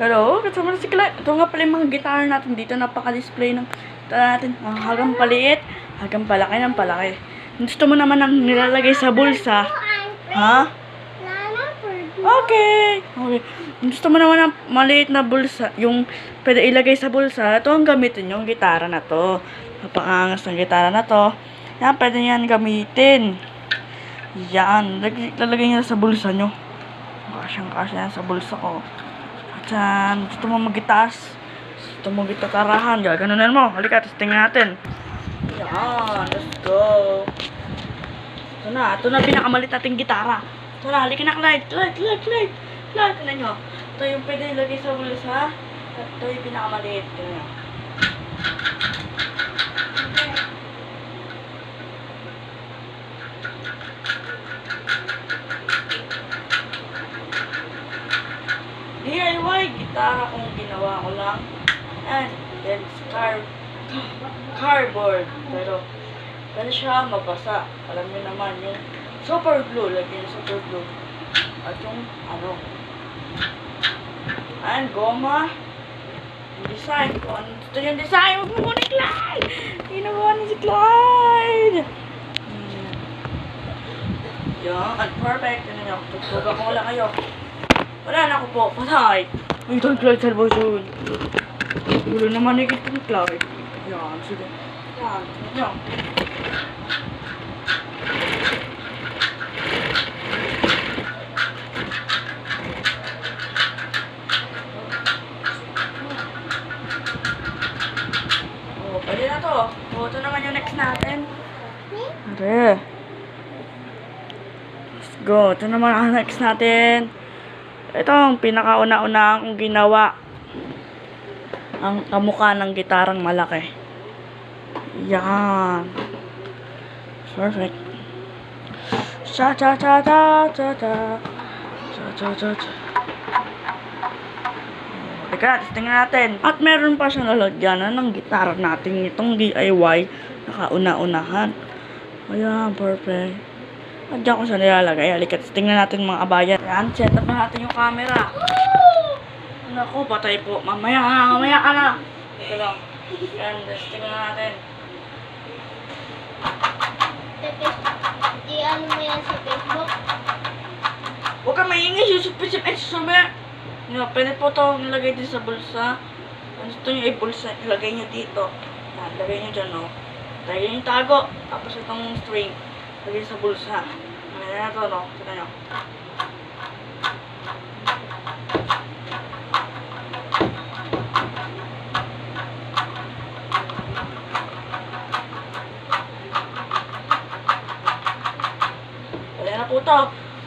Hello, kasama na si Clyde. Ito nga pala yung mga gitara natin dito. Napaka-display ng natin. Hanggang paliit, hanggang palaki ng palaki. Gusto mo naman ang nilalagay sa bulsa? Ha? Okay. Okay. Gusto mo naman ang maliit na bulsa, yung pwede ilagay sa bulsa, ito ang gamitin yung gitara na to. Napakangas ng gitara na to. Yan, pwede yan gamitin. Yan. Lalagay nyo sa bulsa nyo. Kasyang-kasya yan sa bulsa ko. At yan, gusto mo mag-gitas, gusto mo gitarahan, gaganunan mo. Halika, testing natin. Yan, let's go. Ito na pinakamalit nating gitara. Ito na, halika na, Clyde. Clyde, tignan nyo. Ito yung pwede ilagay sa bulsa. At ito yung pinakamaliit. Tignan nyo. DIY gitara kung ginawa ko lang. And then cardboard. Pero pwede siya mabasa. Alam niyo naman yung super glue. Lagyan yung super glue. At yung ano. And goma. Yung design. Kung ano gusto yung design. Huwag mo ni Clyde. Ginawa ni si Clyde. Yan. Perfect. Yan nyo. Tutuga ko wala kayo. Wala na ako po. Patay. Ay, ito ang Clyde Salvation. Wala naman nakikita ng Clyde. Yan. Sige. Yan. Yan. Pwede na to. Ito naman yung next natin. Pwede. Let's go. Ito naman ang next natin. Ito ang pinakauna-una kong ginawa. Ang kamukha ng gitarang malaki. Yan. Perfect. Cha-cha-cha-cha-cha-cha. Cha-cha-cha-cha. Teka, tingnan natin. At meron pa siyang lalagyanan ng gitara natin. Itong DIY. Nakauna-unahan. Ayan, perfect. At dyan ko siya nilalagay. Halika, tingnan natin mga abayan. Ayan, set up na natin yung camera. Naku, patay po. Mamaya ka na. Ito lang. Ayan, tingnan natin. I-ano mo yan sa Facebook? Huwag ka maingay. Susupit sabi. Pwede po ito nilagay din sa bulsa. Gusto nyo i-bulsa, ilagay nyo dito. Yan, lagay nyo dyan, no. Lagay nyo yung tago. Tapos itong string. Lagay sa bulsa. Ayan na ito, no. Tignan nyo. Ayan na po ito.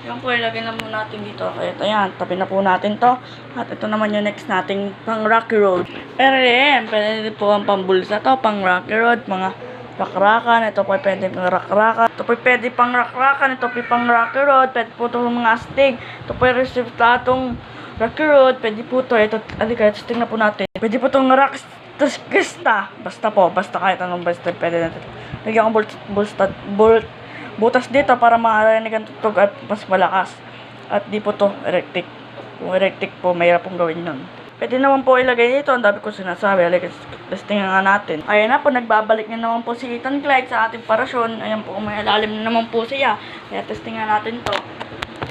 Yan po, ilagay na muna natin dito. Kaya ito yan, tabi na po natin to. At ito naman yung next nating pang Rocky Road. Pero yan, pwede po ang pambulsa to, pang Rocky Road, mga rakrakan. Ito po pwede pang rakrakan. Ito po pwede pang rakrakan. Ito po pang Rocky Road. Pwede po ito mga astig. Ito po yung resultatong Rocky Road. Pwede po ito. Ito, alika, astig na po natin. Pwede po itong rockista. Basta po, basta kahit anong basta pwede natin. Lagyan ko butas dito para marinig ang tutog at mas malakas. At di po to electric. Kung electric po, mahirap pong gawin yun. Pwede naman po ilagay dito. Ang dami ko sinasabi. Let's tingnan nga natin. Ayan na po, nagbabalik na naman po si Ethan Clyde sa ating parasyon. Ayan po, may alalim na naman po siya. Kaya testing nga natin to.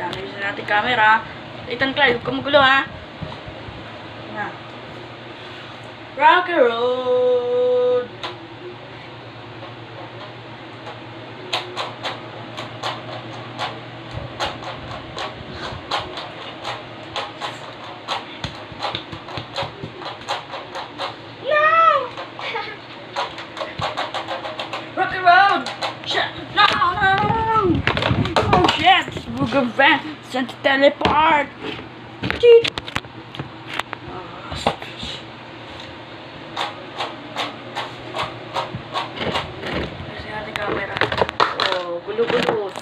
Ayan, ayusin natin camera. Ethan Clyde, huwag ka magulo ha. Ayan. Rocky Road. Google Van sent to teleport. Cheat. Kasi natin camera. Oh, gulo-gulo.